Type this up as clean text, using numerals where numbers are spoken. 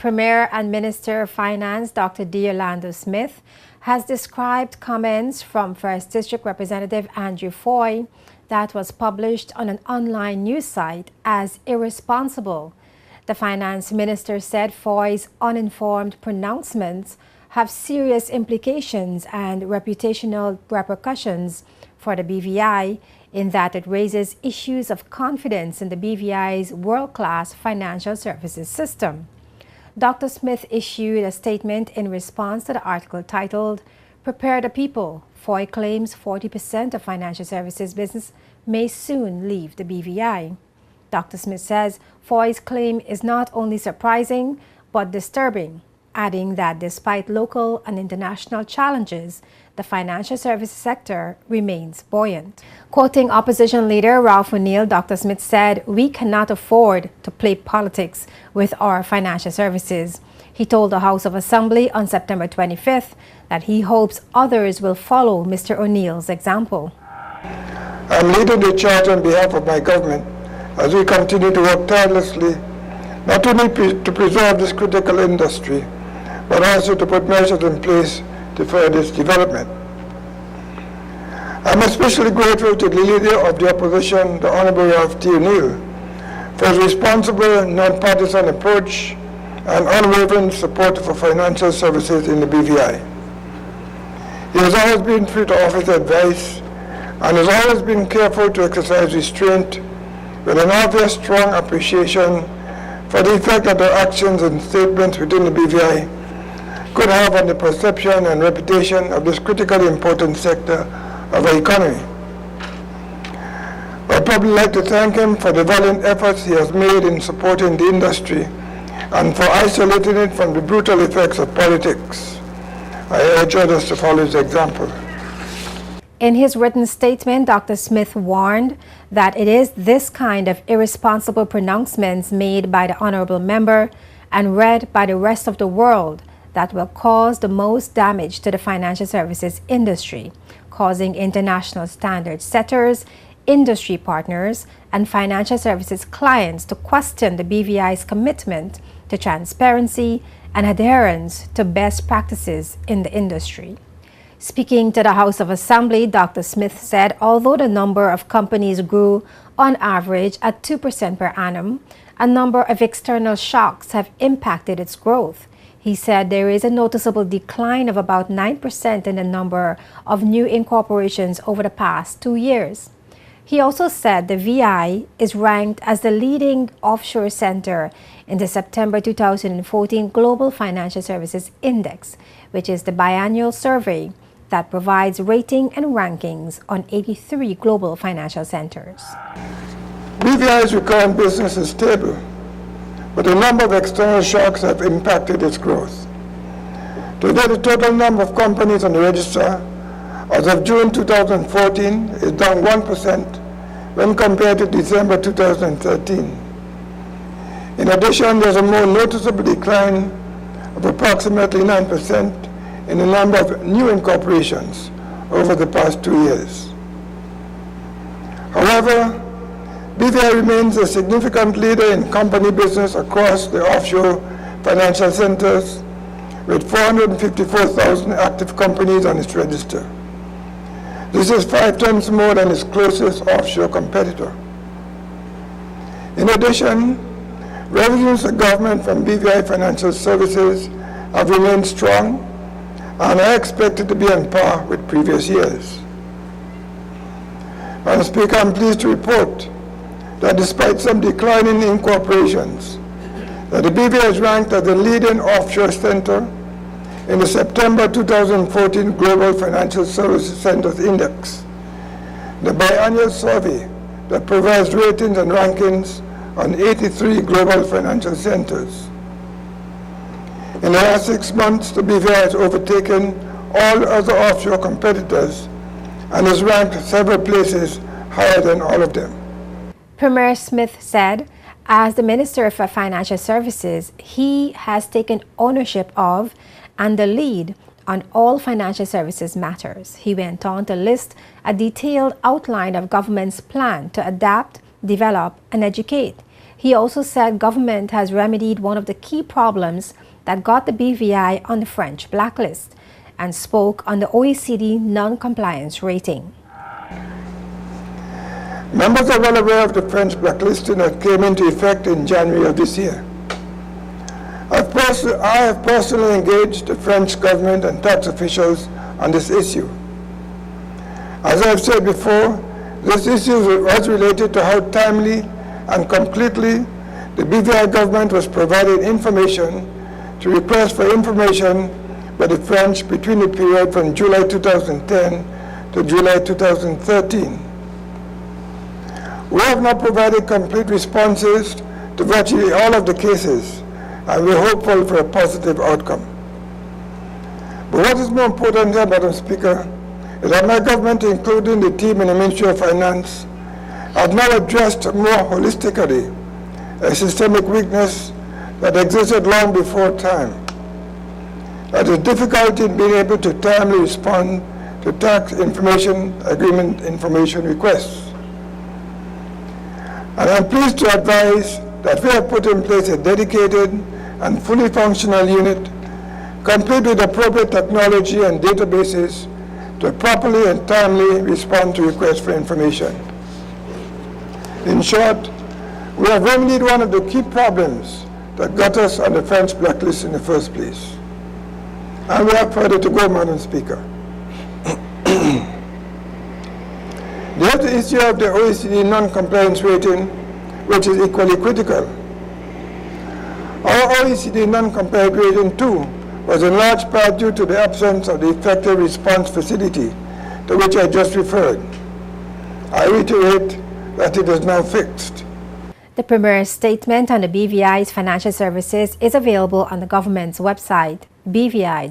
Premier and Minister of Finance Dr. D. Orlando Smith has described comments from 1st District Representative Andrew Foy that was published on an online news site as irresponsible. The Finance Minister said Foy's uninformed pronouncements have serious implications and reputational repercussions for the BVI in that it raises issues of confidence in the BVI's world-class financial services system. Dr. Smith issued a statement in response to the article titled, "Prepare the People. Foy claims 40% of financial services business may soon leave the BVI." Dr. Smith says Foy's claim is not only surprising but disturbing, adding that despite local and international challenges, the financial services sector remains buoyant. Quoting opposition leader Ralph O'Neill, Dr. Smith said, "We cannot afford to play politics with our financial services." He told the House of Assembly on September 25th that he hopes others will follow Mr. O'Neill's example. I'm leading the charge on behalf of my government as we continue to work tirelessly, not only to preserve this critical industry, but also to put measures in place to further its development. I'm especially grateful to the leader of the opposition, the Honorable Ralph T. O'Neill, for his responsible, non-partisan approach and unwavering support for financial services in the BVI. He has always been free to offer his advice and has always been careful to exercise restraint with an obvious strong appreciation for the effect that their actions and statements within the BVI could have on the perception and reputation of this critically important sector of our economy. I'd probably like to thank him for the valiant efforts he has made in supporting the industry and for isolating it from the brutal effects of politics. I urge others to follow his example. In his written statement, Dr. Smith warned that it is this kind of irresponsible pronouncements made by the honorable member and read by the rest of the world that will cause the most damage to the financial services industry, causing international standard setters, industry partners, and financial services clients to question the BVI's commitment to transparency and adherence to best practices in the industry. Speaking to the House of Assembly, Dr. Smith said although the number of companies grew on average at 2% per annum, a number of external shocks have impacted its growth. He said there is a noticeable decline of about 9% in the number of new incorporations over the past 2 years. He also said the VI is ranked as the leading offshore center in the September 2014 Global Financial Services Index, which is the biannual survey that provides rating and rankings on 83 global financial centers. BVI's recurrent business is stable, but a number of external shocks have impacted its growth. Today, the total number of companies on the register as of June 2014 is down 1% when compared to December 2013. In addition, there's a more noticeable decline of approximately 9% in the number of new incorporations over the past 2 years. However, BVI remains a significant leader in company business across the offshore financial centers, with 454,000 active companies on its register. This is 5 times more than its closest offshore competitor. In addition, revenues to government from BVI Financial Services have remained strong and are expected to be on par with previous years. Madam Speaker, I'm pleased to report that despite some decline in incorporations, that the BVI is ranked as the leading offshore center in the September 2014 Global Financial Services Centers Index, the biannual survey that provides ratings and rankings on 83 global financial centers. In the last 6 months, the BVI has overtaken all other offshore competitors and is ranked several places higher than all of them. Premier Smith said, as the Minister for Financial Services, he has taken ownership of and the lead on all financial services matters. He went on to list a detailed outline of government's plan to adapt, develop, and educate. He also said government has remedied one of the key problems that got the BVI on the French blacklist and spoke on the OECD non-compliance rating. Members are well aware of the French blacklisting that came into effect in January of this year. I have personally engaged the French government and tax officials on this issue. As I have said before, this issue was related to how timely and completely the BVI government was provided information to request for information by the French between the period from July 2010 to July 2013. We have now provided complete responses to virtually all of the cases, and we're hopeful for a positive outcome. But what is more important here, Madam Speaker, is that my government, including the team in the Ministry of Finance, have now addressed more holistically a systemic weakness that existed long before time. That is difficulty in being able to timely respond to tax information agreement information requests. And I'm pleased to advise that we have put in place a dedicated and fully functional unit, complete with appropriate technology and databases to properly and timely respond to requests for information. In short, we have remedied one of the key problems that got us on the French blacklist in the first place. And we have further to go, Madam Speaker. There's the issue of the OECD non-compliance rating, which is equally critical. Our OECD non-compliance rating, too, was in large part due to the absence of the effective response facility to which I just referred. I reiterate that it is now fixed. The Premier's statement on the BVI's financial services is available on the government's website, bvi.gov.vg.